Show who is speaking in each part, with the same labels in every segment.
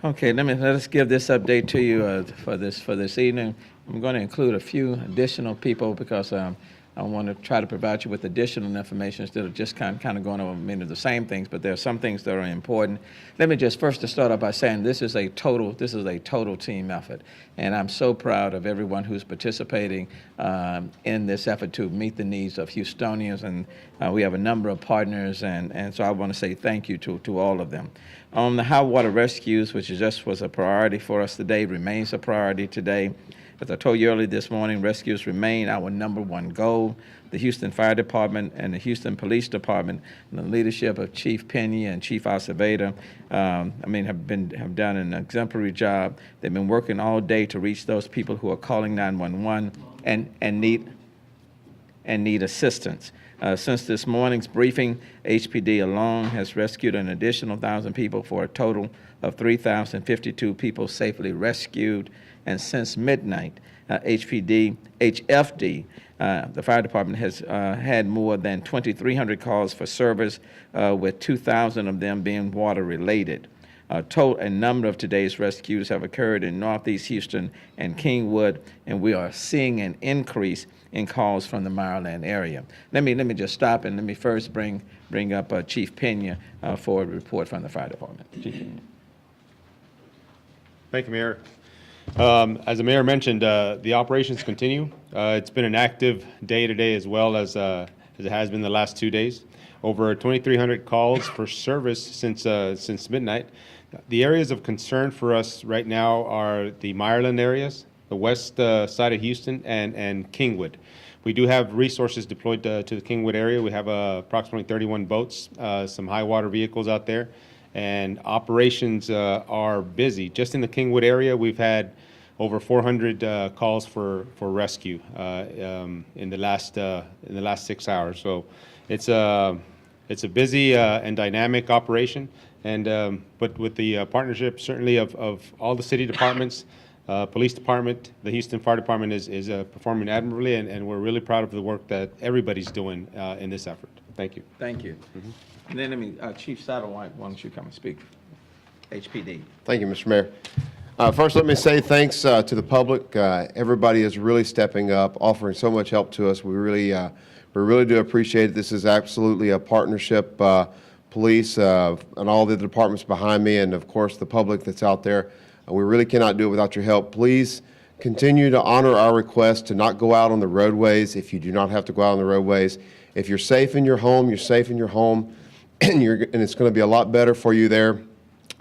Speaker 1: Okay, let us give this update to you for this evening. I'm going to include a few additional people because I want to try to provide you with additional information instead of just kind of going over many of the same things. But there are some things that are important. Let me just first to start off by saying this is a total team effort, and I'm so proud of everyone who's participating in this effort to meet the needs of Houstonians. And we have a number of partners, and so I want to say thank you to all of them. On the high water rescues, which was a priority for us today, remains a priority today. As I told you earlier this morning, rescues remain our #1 goal. The Houston Fire Department and the Houston Police Department, and the leadership of Chief Pena and Chief Acevedo, have done an exemplary job. They've been working all day to reach those people who are calling 911 and need assistance. Since this morning's briefing, HPD alone has rescued an additional 1,000 people for a total of 3,052 people safely rescued. And since midnight, HFD, the fire department has had more than 2,300 calls for service, with 2,000 of them being water related. A number of today's rescues have occurred in Northeast Houston and Kingwood, and we are seeing an increase in calls from the Maryland area. Let me just stop and let me first bring up Chief Pena for a report from the fire department. Chief Pena.
Speaker 2: Thank you, Mayor. As the mayor mentioned, the operations continue. It's been an active day today as well as it has been the last 2 days. Over 2,300 calls for service since midnight. The areas of concern for us right now are the Maryland areas, the west side of Houston, and Kingwood. We do have resources deployed to the Kingwood area. We have approximately 31 boats, some high water vehicles out there, and operations are busy. Just in the Kingwood area, we've had over 400 calls for rescue in the last 6 hours. So it's a busy and dynamic operation, and but with the partnership certainly of all the city departments, police department, the Houston Fire Department is performing admirably, and we're really proud of the work that everybody's doing in this effort. Thank you.
Speaker 1: Thank you. Mm-hmm. And then Chief Satterwhite, why don't you come and speak? HPD.
Speaker 3: Thank you, Mr. Mayor. First, let me say thanks to the public. Everybody is really stepping up, offering so much help to us. We really do appreciate it. This is absolutely a partnership. Police and all the departments behind me, and of course the public that's out there. We really cannot do it without your help. Please continue to honor our request to not go out on the roadways if you do not have to go out on the roadways. If you're safe in your home, you're safe in your home, and it's going to be a lot better for you there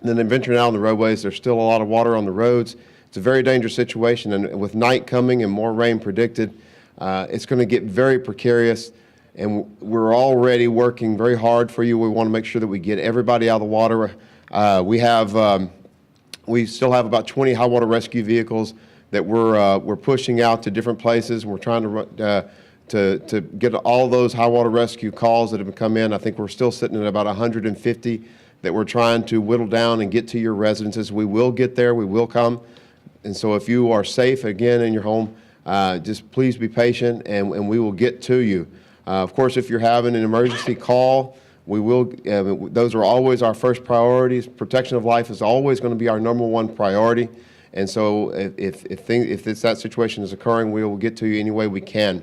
Speaker 3: than venturing out on the roadways. There's still a lot of water on the roads. It's a very dangerous situation, and with night coming and more rain predicted, it's going to get very precarious, and we're already working very hard for you. We want to make sure that we get everybody out of the water. We still have about 20 high water rescue vehicles that we're pushing out to different places. We're trying to get all those high water rescue calls that have come in. I think we're still sitting at about 150 that we're trying to whittle down and get to your residences. We will get there. We will come. And so if you are safe again in your home, just please be patient, and we will get to you. Of course, if you're having an emergency call, we will. Those are always our first priorities. Protection of life is always going to be our #1 priority. And so if that situation is occurring, we will get to you any way we can.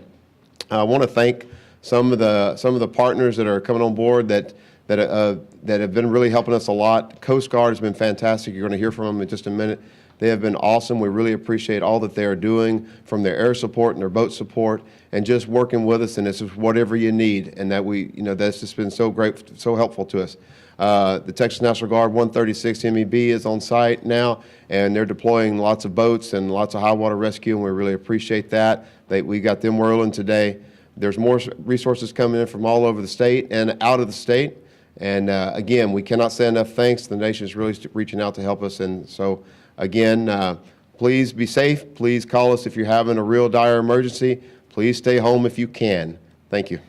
Speaker 3: I want to thank some of the partners that are coming on board that have been really helping us a lot. Coast Guard has been fantastic. You're going to hear from them in just a minute. They have been awesome. We really appreciate all that they are doing, from their air support and their boat support, and just working with us. And it's just whatever you need, and that's just been so great, so helpful to us. The Texas National Guard 136 MEB is on site now, and they're deploying lots of boats and lots of high water rescue, and we really appreciate that. We got them whirling today. There's more resources coming in from all over the state and out of the state. And again, we cannot say enough thanks. The nation is really reaching out to help us. And so again, please be safe. Please call us if you're having a real dire emergency. Please stay home if you can. Thank you.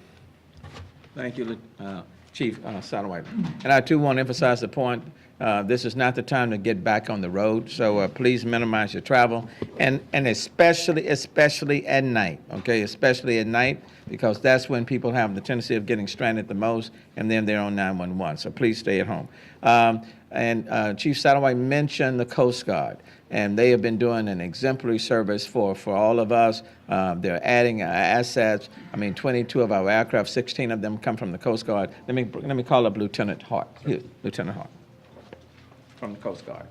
Speaker 1: Thank you, Chief Satterwhite. And I too want to emphasize the point, this is not the time to get back on the road, so please minimize your travel, and especially at night, okay? Especially at night, because that's when people have the tendency of getting stranded the most, and then they're on 911, so please stay at home. And Chief Satterwhite mentioned the Coast Guard, and they have been doing an exemplary service for all of us. They're adding assets. I mean, 22 of our aircraft, 16 of them come from the Coast Guard. Let me call up Lieutenant Hart. Here, Lieutenant Hart from the Coast Guard.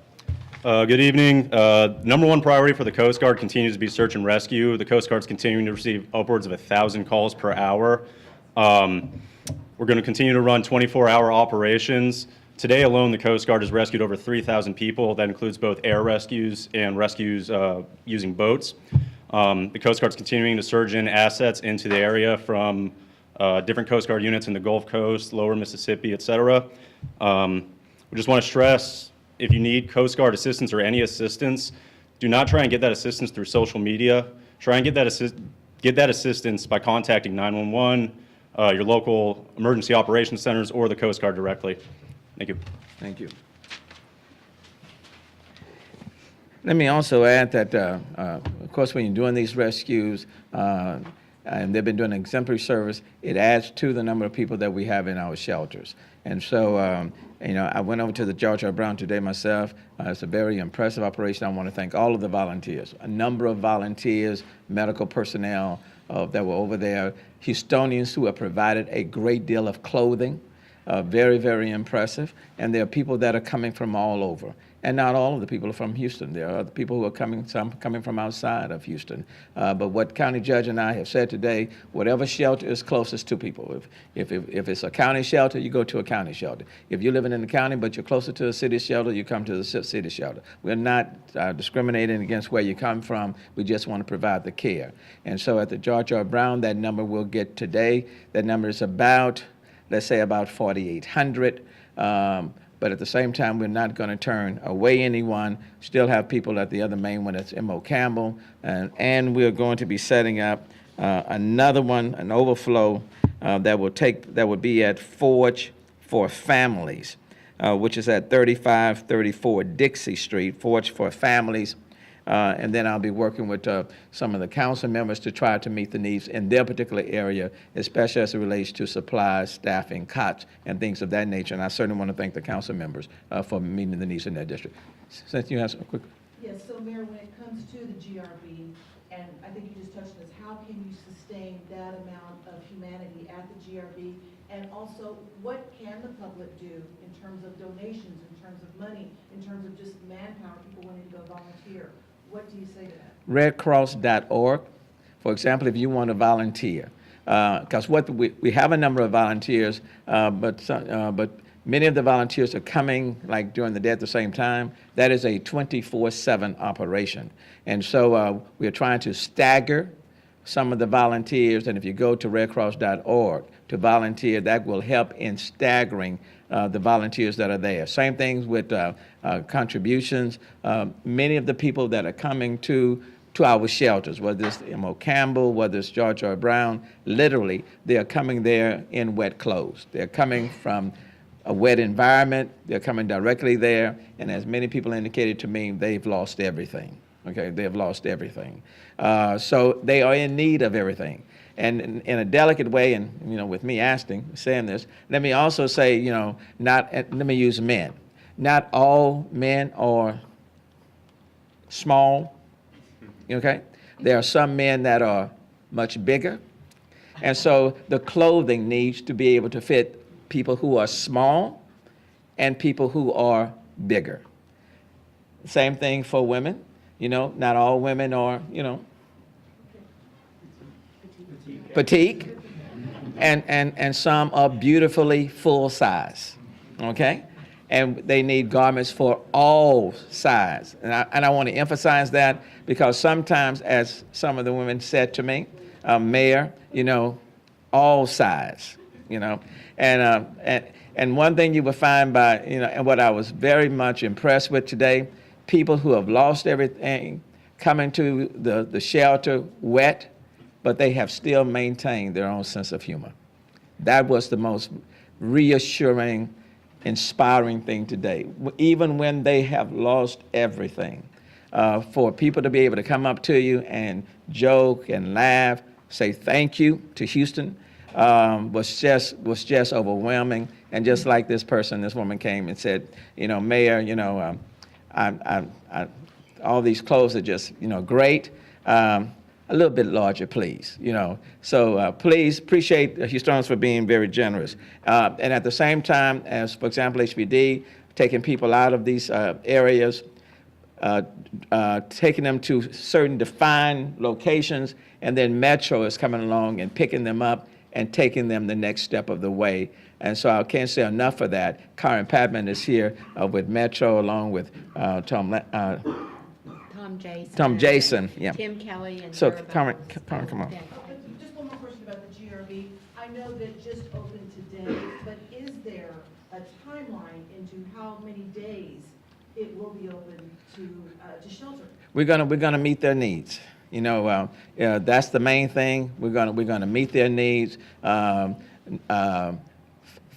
Speaker 4: Good evening. Number one priority for the Coast Guard continues to be search and rescue. The Coast Guard's continuing to receive upwards of 1,000 calls per hour. We're going to continue to run 24-hour operations. Today alone, the Coast Guard has rescued over 3,000 people. That includes both air rescues and rescues using boats. The Coast Guard's continuing to surge in assets into the area from different Coast Guard units in the Gulf Coast, lower Mississippi, et cetera. We just want to stress, if you need Coast Guard assistance or any assistance, do not try and get that assistance through social media. Try and get that assistance by contacting 911, your local emergency operations centers, or the Coast Guard directly. Thank you.
Speaker 1: Thank you. Let me also add that, of course, when you're doing these rescues, and they've been doing exemplary service, it adds to the number of people that we have in our shelters. And so, you know, I went over to the George R. Brown today myself. It's a very impressive operation. I want to thank all of the volunteers, a number of volunteers, medical personnel that were over there, Houstonians who have provided a great deal of clothing. Very, very impressive. And there are people that are coming from all over. And not all of the people are from Houston. There are other people who are coming, some coming from outside of Houston. But what County Judge and I have said today, whatever shelter is closest to people. If it's a county shelter, you go to a county shelter. If you're living in the county but you're closer to a city shelter, you come to the city shelter. We're not discriminating against where you come from. We just want to provide the care. And so at the George R. Brown, that number we'll get today, that number is about, let's say about 4,800. But at the same time, we're not going to turn away anyone. Still have people at the other main one, that's M.O. Campbell. And we're going to be setting up another one, an overflow that would be at Forge for Families, which is at 3534 Dixie Street, Forge for Families. And then I'll be working with some of the council members to try to meet the needs in their particular area, especially as it relates to supplies, staffing, cots, and things of that nature. And I certainly want to thank the council members for meeting the needs in their district. Since you have some quick.
Speaker 5: Yes, so Mayor, when it comes to the GRB, and I think you just touched on this, how can you sustain that amount of humanity at the GRB? And also, what can the public do in terms of donations, in terms of money, in terms of just manpower, people wanting to go volunteer? What do you say to that?
Speaker 1: Redcross.org, for example, if you want to volunteer, because we have a number of volunteers, but many of the volunteers are coming like during the day at the same time. That is a 24/7 operation, and so we're trying to stagger some of the volunteers. And if you go to redcross.org to volunteer, that will help in staggering the volunteers that are there. Same things with contributions. Many of the people that are coming to our shelters, whether it's M.O. Campbell, whether it's George R. Brown, literally, they are coming there in wet clothes. They're coming from a wet environment. They're coming directly there. And as many people indicated to me, they've lost everything. Okay, they've lost everything. So they are in need of everything. And in a delicate way, and you know, with me saying this, let me also say, you know, let me use men. Not all men are small, okay? There are some men that are much bigger. And so the clothing needs to be able to fit people who are small and people who are bigger. Same thing for women. You know, not all women are, you know, petite, and some are beautifully full size, okay? And they need garments for all size. And I want to emphasize that because sometimes, as some of the women said to me, Mayor, you know, all size, you know. And one thing you will find by, you know, and what I was very much impressed with today, people who have lost everything coming to the shelter wet, but they have still maintained their own sense of humor. That was the most reassuring, inspiring thing today. Even when they have lost everything, for people to be able to come up to you and joke and laugh, say thank you to Houston, was just overwhelming. And just like this woman came and said, Mayor, all these clothes are just, great. A little bit larger, please. So please appreciate Houstonians for being very generous. And at the same time, as for example, HPD taking people out of these areas, taking them to certain defined locations, and then Metro is coming along and picking them up and taking them the next step of the way. And so I can't say enough for that. Karen Padman is here with Metro along with Tom Jason, yeah.
Speaker 6: Tim Kelly and
Speaker 1: So,
Speaker 6: Sarah
Speaker 1: Karen,
Speaker 6: Bowles.
Speaker 1: come on.
Speaker 6: Yeah.
Speaker 5: Just one more question about the GRB. I know that it just opened today, but is there a timeline into how many days it will be open to shelter?
Speaker 1: We're gonna meet their needs. That's the main thing. We're gonna meet their needs.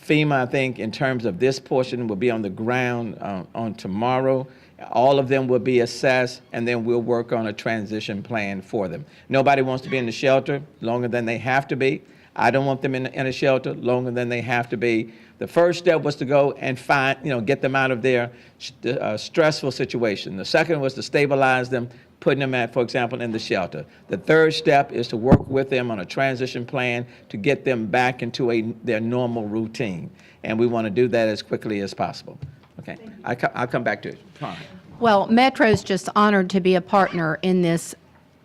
Speaker 1: FEMA, I think, in terms of this portion, will be on the ground on tomorrow. All of them will be assessed, and then we'll work on a transition plan for them. Nobody wants to be in the shelter longer than they have to be. I don't want them in a shelter longer than they have to be. The first step was to go and get them out of their stressful situation. The second was to stabilize them, putting them for example, in the shelter. The third step is to work with them on a transition plan to get them back into their normal routine. And we want to do that as quickly as possible. Okay, I'll come back to it.
Speaker 6: Well, Metro's just honored to be a partner in this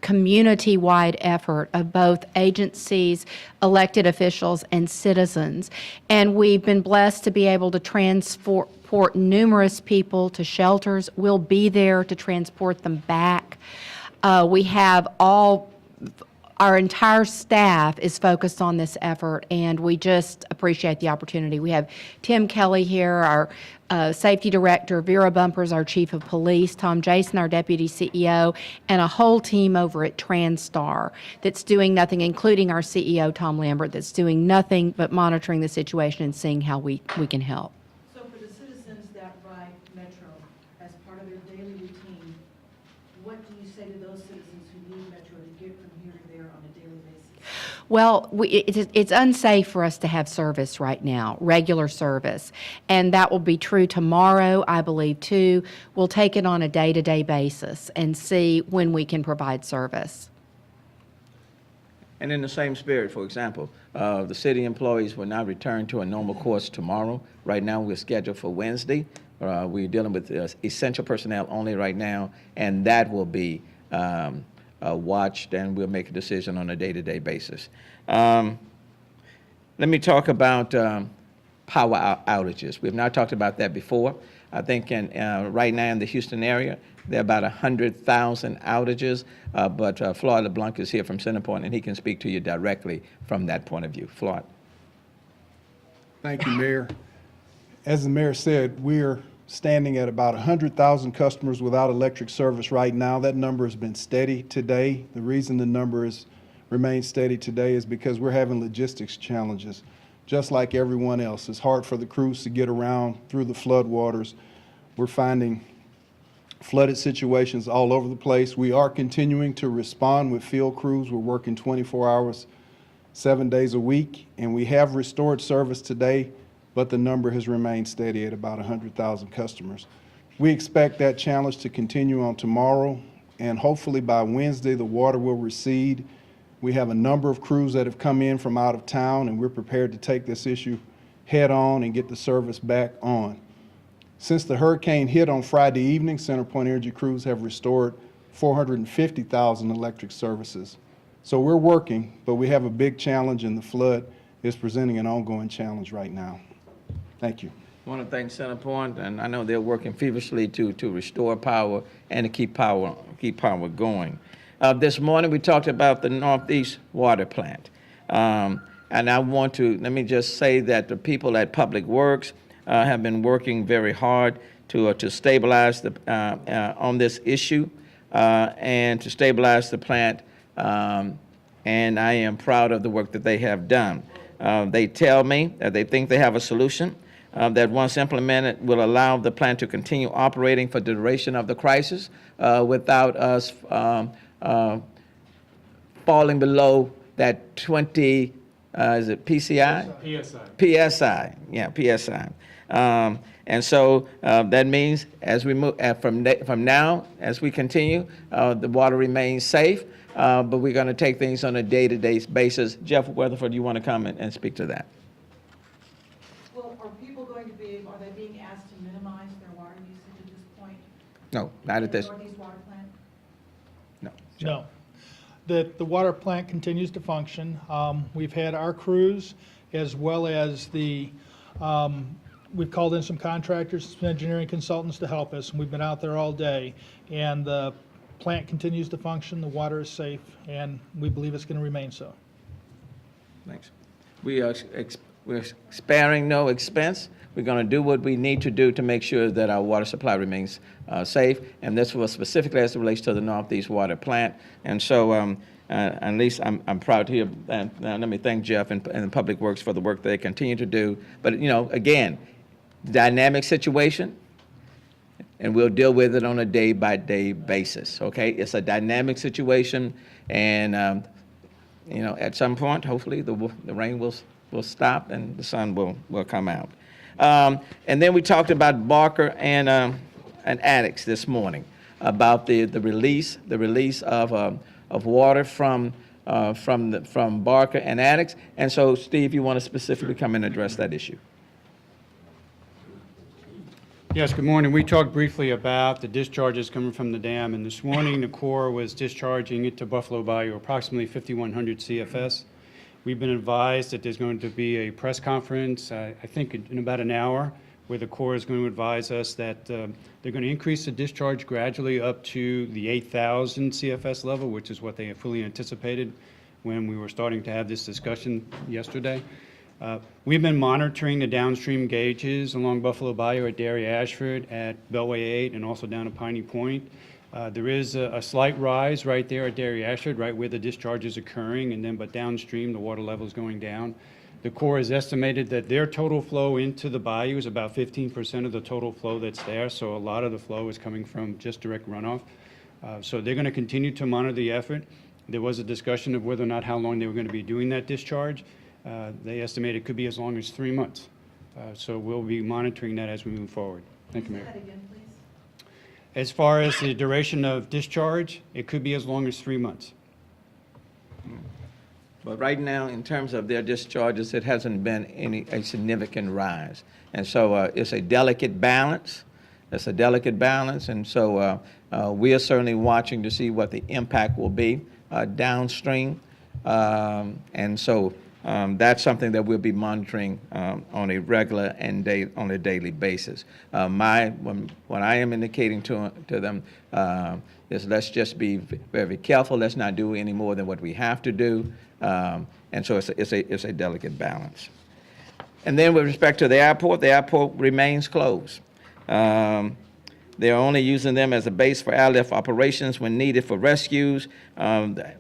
Speaker 6: community-wide effort of both agencies, elected officials, and citizens. And we've been blessed to be able to transport numerous people to shelters. We'll be there to transport them back. We have our entire staff is focused on this effort, and we just appreciate the opportunity. We have Tim Kelly here, our safety director, Vera Bumpers, our chief of police, Tom Jason, our deputy CEO, and a whole team over at TransStar that's doing nothing, including our CEO, Tom Lambert, that's doing nothing but monitoring the situation and seeing how we can help.
Speaker 5: So for the citizens that ride Metro as part of their daily routine, what do you say to those citizens who need Metro to get from here to there on a daily basis?
Speaker 6: Well, it's unsafe for us to have service right now, regular service. And that will be true tomorrow, I believe, too. We'll take it on a day-to-day basis and see when we can provide service.
Speaker 1: And in the same spirit, for example, the city employees will now return to a normal course tomorrow. Right now, we're scheduled for Wednesday. We're dealing with essential personnel only right now, and that will be watched, and we'll make a decision on a day-to-day basis. Let me talk about power outages. We've not talked about that before. I think right now in the Houston area, there are about 100,000 outages, but Floyd LeBlanc is here from Centerpoint, and he can speak to you directly from that point of view. Floyd.
Speaker 7: Thank you, Mayor. As the mayor said, we're standing at about 100,000 customers without electric service right now. That number has been steady today. The reason the number has remained steady today is because we're having logistics challenges. Just like everyone else, it's hard for the crews to get around through the floodwaters. We're finding flooded situations all over the place. We are continuing to respond with field crews. We're working 24 hours, 7 days a week, and we have restored service today, but the number has remained steady at about 100,000 customers. We expect that challenge to continue on tomorrow, and hopefully by Wednesday, the water will recede. We have a number of crews that have come in from out of town, and we're prepared to take this issue head on and get the service back on. Since the hurricane hit on Friday evening, CenterPoint Energy crews have restored 450,000 electric services. So we're working, but we have a big challenge, and the flood is presenting an ongoing challenge right now. Thank you.
Speaker 1: I want to thank Centerpoint, and I know they're working feverishly to restore power and to keep power going. This morning we talked about the Northeast Water Plant, and let me just say that the people at Public Works have been working very hard to stabilize on this issue and to stabilize the plant, and I am proud of the work that they have done. They tell me that they think they have a solution that once implemented will allow the plant to continue operating for the duration of the crisis without us falling below that 20 Is it PCI? PSI, yeah, PSI. And so that means as we move, from now, as we continue, the water remains safe, but we're going to take things on a day-to-day basis. Jeff Weatherford, do you want to comment and speak to that?
Speaker 5: Well, are people going to be, are they being asked to minimize their water usage at this point?
Speaker 1: No, not at this.
Speaker 5: In the Northeast Water Plant?
Speaker 1: No.
Speaker 8: No. The water plant continues to function. We've had our crews as well as we've called in some contractors, some engineering consultants to help us, and we've been out there all day. And the plant continues to function, the water is safe, and we believe it's going to remain so.
Speaker 1: Thanks. We're sparing no expense. We're going to do what we need to do to make sure that our water supply remains safe, and this was specifically as it relates to the Northeast Water Plant. And so, at least I'm proud to hear, and let me thank Jeff and Public Works for the work they continue to do. But, you know, again, dynamic situation, and we'll deal with it on a day-by-day basis, okay? It's a dynamic situation, and, you know, at some point, hopefully, the rain will stop and the sun will come out. And then we talked about Barker and Addicts this morning, about the release of water from Barker and Addicts. And so, Steve, you want to specifically come and address that issue?
Speaker 9: Yes, good morning. We talked briefly about the discharges coming from the dam, and this morning the Corps was discharging it to Buffalo Bayou, approximately 5,100 CFS. We've been advised that there's going to be a press conference, I think in about an hour, where the Corps is going to advise us that they're going to increase the discharge gradually up to the 8,000 CFS level, which is what they had fully anticipated when we were starting to have this discussion yesterday. We've been monitoring the downstream gauges along Buffalo Bayou at Dairy Ashford, at Beltway 8, and also down at Piney Point. There is a slight rise right there at Dairy Ashford, right where the discharge is occurring, and then but downstream the water level is going down. The Corps has estimated that their total flow into the bayou is about 15% of the total flow that's there, so a lot of the flow is coming from just direct runoff. So they're going to continue to monitor the effort. There was a discussion of whether or not how long they were going to be doing that discharge. They estimate it could be as long as 3 months. So we'll be monitoring that as we move forward. Thank you, Mayor.
Speaker 5: Say that again, please.
Speaker 9: As far as the duration of discharge, it could be as long as 3 months.
Speaker 1: But right now, in terms of their discharges, it hasn't been a significant rise. And so it's a delicate balance. It's a delicate balance. And so we are certainly watching to see what the impact will be downstream. And so that's something that we'll be monitoring on a regular and on a daily basis. What I am indicating to them is let's just be very careful. Let's not do any more than what we have to do. And so it's a delicate balance. And then with respect to the airport remains closed. They're only using them as a base for airlift operations when needed for rescues.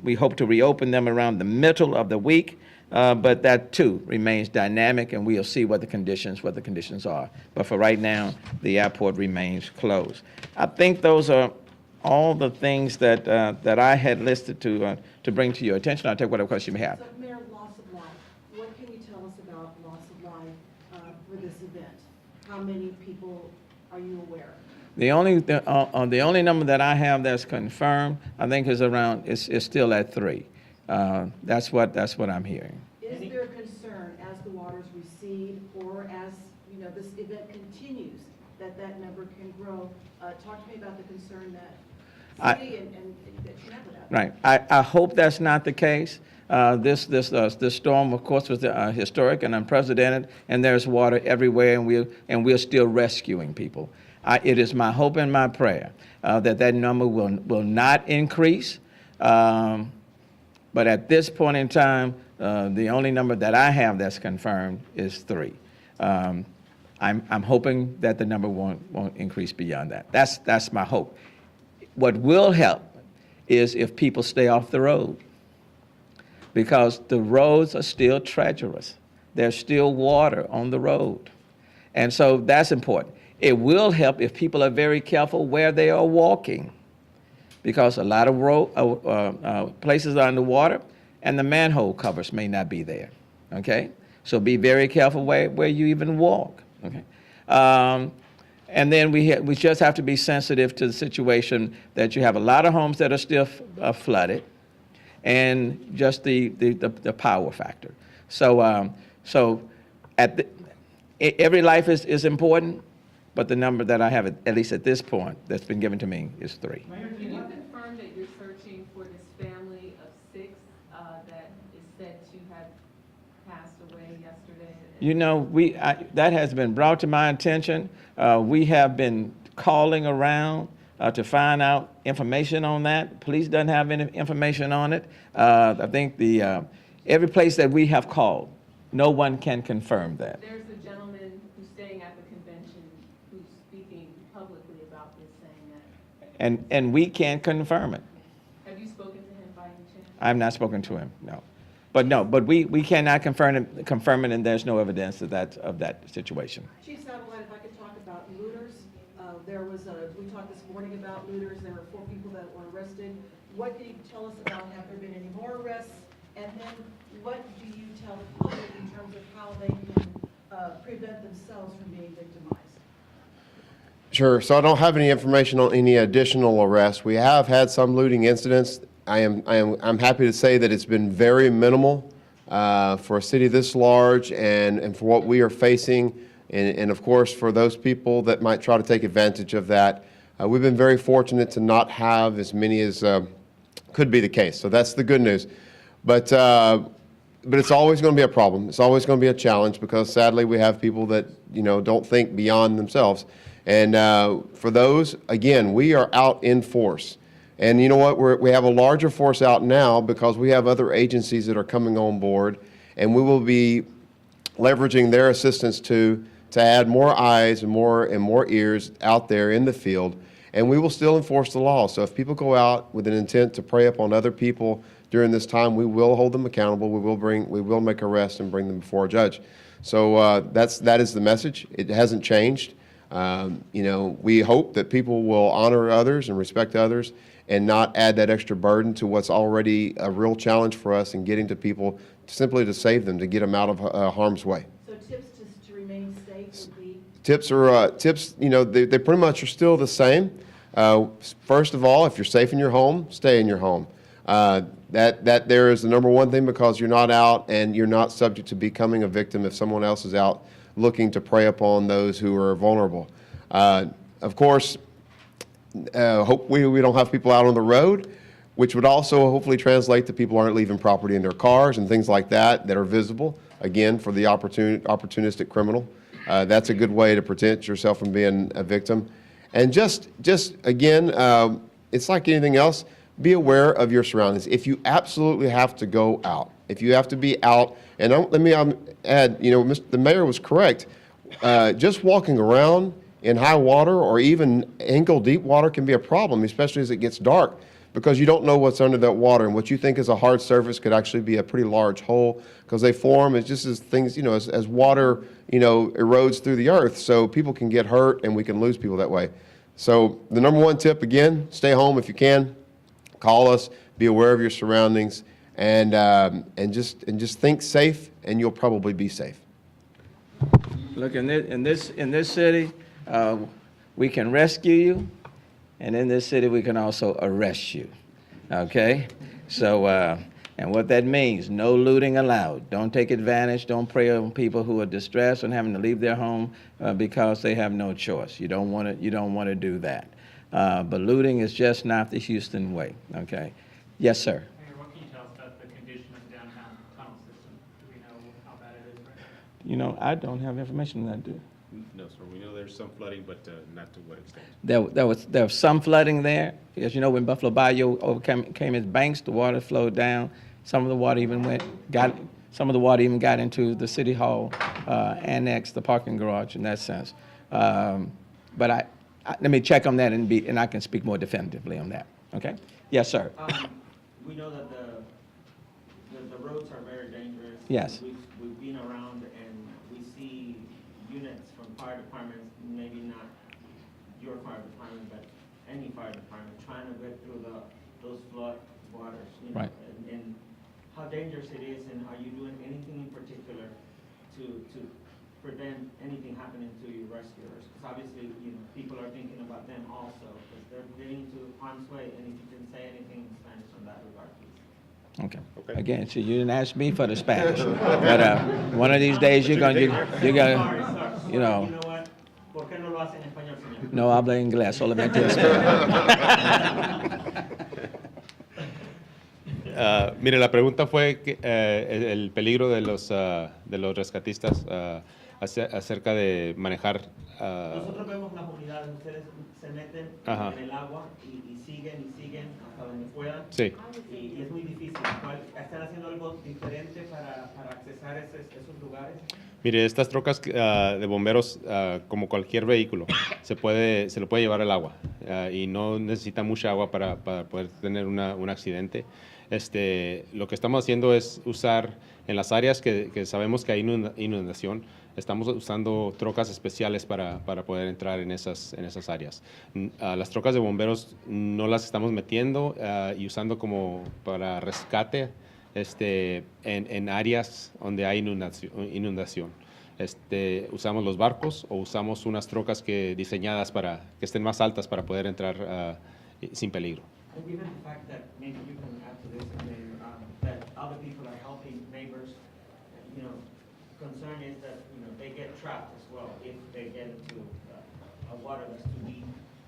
Speaker 1: We hope to reopen them around the middle of the week. But that too remains dynamic, and we'll see what the conditions are. But for right now, the airport remains closed. I think those are all the things that I had listed to bring to your attention. I'll take whatever question you may have.
Speaker 5: So, Mayor, loss of life. What can you tell us about loss of life for this event? How many people are you aware of?
Speaker 1: The only number that I have that's confirmed, I think, is still at 3. That's what I'm hearing.
Speaker 5: Is there a concern as the waters recede or as, you know, this event continues that number can grow? Talk to me about the concern that city and that you have with that.
Speaker 1: Right. I hope that's not the case. This storm, of course, was historic and unprecedented, and there's water everywhere, and we're still rescuing people. It is my hope and my prayer that number will not increase. But at this point in time, the only number that I have that's confirmed is 3. I'm hoping that the number won't increase beyond that. That's my hope. What will help is if people stay off the road, because the roads are still treacherous. There's still water on the road. And so that's important. It will help if people are very careful where they are walking, because a lot of places are underwater and the manhole covers may not be there. okay? So be very careful where you even walk, okay? And then we just have to be sensitive to the situation that you have a lot of homes that are still flooded, and just the power factor. So every life is important, but the number that I have, at least at this point, that's been given to me is 3.
Speaker 10: Mayor, can you confirm that you're searching for this family of 6 that is said to have passed away yesterday?
Speaker 1: You know, that has been brought to my attention. We have been calling around to find out information on that. Police doesn't have any information on it. I think every place that we have called, no one can confirm that.
Speaker 10: There's a gentleman who's staying at the convention who's speaking publicly about this, saying that.
Speaker 1: And we can't confirm it.
Speaker 10: Have you spoken to him by any chance?
Speaker 1: I've not spoken to him, no. But we cannot confirm it, and there's no evidence of that situation.
Speaker 5: Chief Satellite, if I could talk about looters. We talked this morning about looters. There were 4 people that were arrested. What can you tell us about, have there been any more arrests? And then what do you tell the public in terms of how they can prevent themselves from being victimized?
Speaker 3: Sure. So I don't have any information on any additional arrests. We have had some looting incidents. I'm happy to say that it's been very minimal for a city this large and for what we are facing. And of course, for those people that might try to take advantage of that, we've been very fortunate to not have as many as could be the case. So that's the good news. But it's always going to be a problem. It's always going to be a challenge because sadly we have people that don't think beyond themselves. And for those, again, we are out in force. And you know what? We have a larger force out now because we have other agencies that are coming on board, and we will be leveraging their assistance to add more eyes and more ears out there in the field, and we will still enforce the law. So if people go out with an intent to prey upon other people during this time, we will hold them accountable. We will make arrests and bring them before a judge. So that is the message. It hasn't changed. We hope that people will honor others and respect others and not add that extra burden to what's already a real challenge for us in getting to people simply to save them, to get them out of harm's way.
Speaker 5: So tips to remain safe would be?
Speaker 3: Tips, they pretty much are still the same. First of all, if you're safe in your home, stay in your home. That there is the number one thing because you're not out and you're not subject to becoming a victim if someone else is out looking to prey upon those who are vulnerable. Of course, hope we don't have people out on the road, which would also hopefully translate to people aren't leaving property in their cars and things like that are visible, again, for the opportunistic criminal. That's a good way to protect yourself from being a victim. And just again, it's like anything else, be aware of your surroundings. If you absolutely have to go out, if you have to be out, and let me add, the mayor was correct. Just walking around in high water or even ankle-deep water can be a problem, especially as it gets dark, because you don't know what's under that water, and what you think is a hard surface could actually be a pretty large hole, because they form as just as things, as water, erodes through the earth, so people can get hurt and we can lose people that way. So the number one tip, again, stay home if you can, call us, be aware of your surroundings, and just think safe, and you'll probably be safe.
Speaker 1: Look, in this city, we can rescue you, and in this city, we can also arrest you, okay? So, and what that means, no looting allowed. Don't take advantage, don't prey on people who are distressed and having to leave their home because they have no choice. You don't want to do that. But looting is just not the Houston way, okay? Yes, sir.
Speaker 11: Mayor, what can you tell us about the condition of the downtown tunnel system? Do we know how bad it is right now?
Speaker 1: I don't have information on that, do.
Speaker 2: No, sir. We know there's some flooding, but not to what extent.
Speaker 1: There was some flooding there. As you know, when Buffalo Bayou overcame its banks, the water flowed down. Some of the water even got into the city hall annex, the parking garage in that sense. But let me check on that and I can speak more definitively on that. Okay? Yes, sir.
Speaker 12: We know that the roads are very dangerous.
Speaker 1: Yes.
Speaker 12: We've been around and we see units from fire departments, maybe not your fire department, but any fire department, trying to get through those flood waters.
Speaker 1: Right.
Speaker 12: And how dangerous it is, and are you doing anything in particular to prevent anything happening to your rescuers? Because obviously, people are thinking about them also, because they're getting into harm's way, and if you can say anything in Spanish on that regard, please.
Speaker 1: Okay.
Speaker 2: Okay.
Speaker 1: Again, so you didn't ask me for the Spanish, but one of these days you're gonna,
Speaker 12: Sorry.
Speaker 1: you know.
Speaker 12: You know what? ¿Por qué no lo hace en español, señor?
Speaker 1: No habla inglés, solamente español.
Speaker 2: Mire, la pregunta fue el peligro de los rescatistas acerca de manejar.
Speaker 12: Nosotros vemos las unidades, ustedes se meten
Speaker 2: Ajá.
Speaker 12: en el agua y siguen hasta donde puedan.
Speaker 2: Sí.
Speaker 12: Y es muy difícil. ¿Están haciendo algo diferente para accesar esos lugares?
Speaker 2: Mire, estas trocas de bomberos, como cualquier vehículo, se lo puede llevar el agua y no necesita mucha agua para poder tener un accidente. Lo que estamos haciendo es usar en las áreas que sabemos que hay inundación, estamos usando trocas especiales para poder entrar en esas áreas. Las trocas de bomberos no las estamos metiendo y usando como para rescate en áreas donde hay inundación. Usamos los barcos o usamos unas trocas diseñadas para que estén más altas para poder entrar sin peligro.
Speaker 12: And given the fact that maybe you can add to this, Mayor, that other people are helping neighbors, concern is that, they get trapped as well if they get into a water that's too deep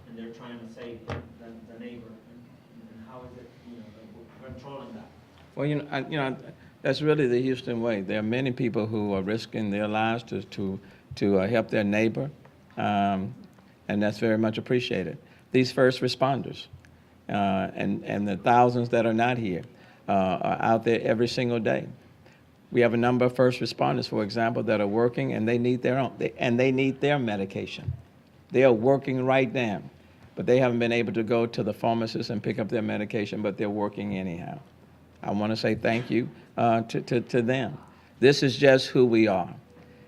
Speaker 12: and they're trying to save the neighbor. And how is it, controlling that?
Speaker 1: Well, that's really the Houston way. There are many people who are risking their lives to help their neighbor, and that's very much appreciated. These first responders, and the thousands that are not here, are out there every single day. We have a number of first responders, for example, that are working and they need their medication. They are working right now, but they haven't been able to go to the pharmacist and pick up their medication, but they're working anyhow. I want to say thank you to them. This is just who we are.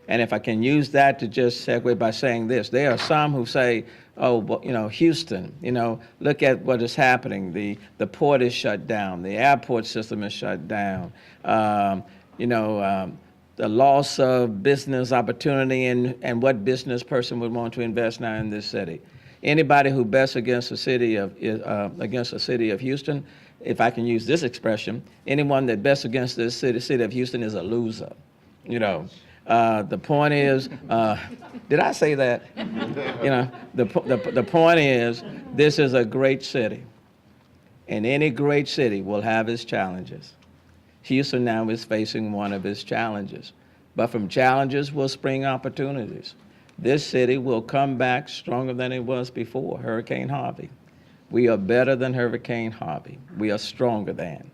Speaker 1: And if I can use that to just segue by saying this, there are some who say, oh, well, Houston, look at what is happening. The port is shut down. The airport system is shut down. The loss of business opportunity and what business person would want to invest now in this city. Anybody who bets against the city of Houston, if I can use this expression, anyone that bets against this city of Houston is a loser. The point is, did I say that? The point is, this is a great city, and any great city will have its challenges. Houston now is facing one of its challenges, but from challenges will spring opportunities. This city will come back stronger than it was before Hurricane Harvey. We are better than Hurricane Harvey. We are stronger than.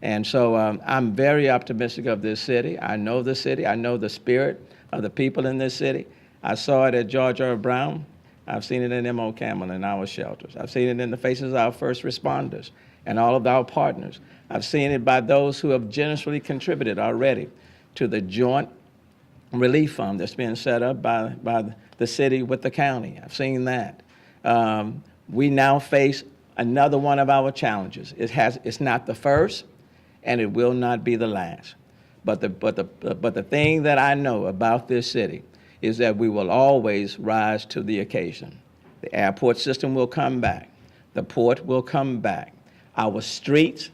Speaker 1: And so I'm very optimistic of this city. I know the city. I know the spirit of the people in this city. I saw it at George R. Brown. I've seen it in M.O. Campbell in our shelters. I've seen it in the faces of our first responders and all of our partners. I've seen it by those who have generously contributed already to the joint relief fund that's being set up by the city with the county. I've seen that. We now face another one of our challenges. It's not the first, and it will not be the last. But the thing that I know about this city is that we will always rise to the occasion. The airport system will come back. The port will come back. Our streets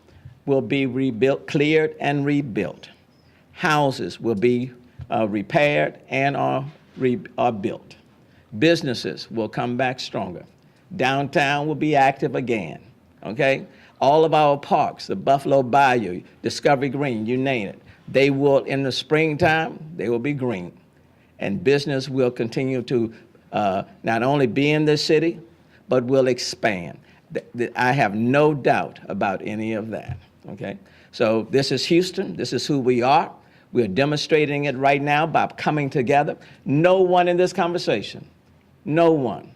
Speaker 1: will be rebuilt, cleared and rebuilt. Houses will be repaired and are built. Businesses will come back stronger. Downtown will be active again, okay? All of our parks, the Buffalo Bayou, Discovery Green, you name it, they will, in the springtime, they will be green. And business will continue to not only be in this city, but will expand. I have no doubt about any of that, okay? So this is Houston. This is who we are. We're demonstrating it right now by coming together. No one in this conversation, no one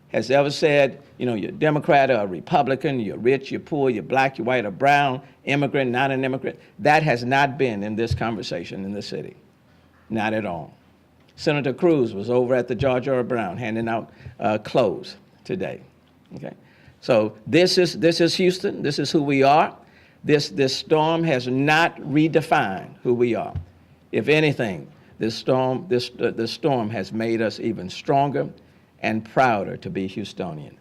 Speaker 1: has ever said, you're Democrat or Republican, you're rich, you're poor, you're black, you're white or brown, immigrant, not an immigrant. That has not been in this conversation in the city, not at all. Senator Cruz was over at the George R. Brown handing out clothes today, okay? So this is Houston, this is who we are. This storm has not redefined who we are. If anything, the storm has made us even stronger and prouder to be Houstonian.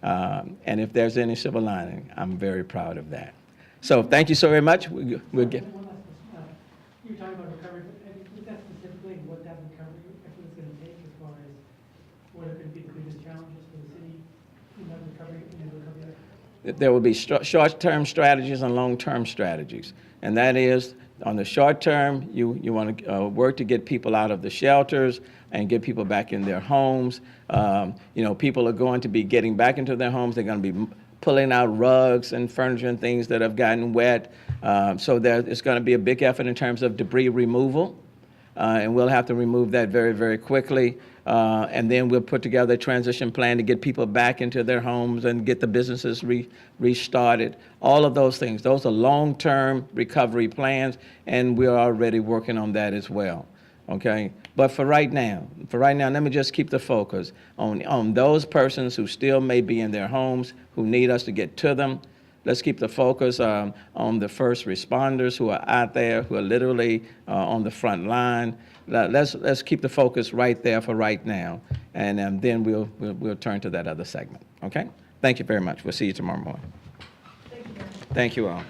Speaker 1: And if there's any silver lining, I'm very proud of that. So thank you so very much. We'll get.
Speaker 11: One last question. You were talking about recovery, but have you looked at specifically what that recovery effort is going to take as far as what are going to be the biggest challenges for the city in that recovery effort?
Speaker 1: There will be short-term strategies and long-term strategies. And that is, on the short term, you want to work to get people out of the shelters and get people back in their homes. People are going to be getting back into their homes. They're going to be pulling out rugs and furniture and things that have gotten wet. So it's going to be a big effort in terms of debris removal. And we'll have to remove that very, very quickly. And then we'll put together a transition plan to get people back into their homes and get the businesses restarted. All of those things. Those are long-term recovery plans, and we're already working on that as well. Okay? But for right now, let me just keep the focus on those persons who still may be in their homes, who need us to get to them. Let's keep the focus on the first responders who are out there, who are literally on the front line. Let's keep the focus right there for right now, and then we'll turn to that other segment. Okay? Thank you very much. We'll see you tomorrow morning. Thank you all.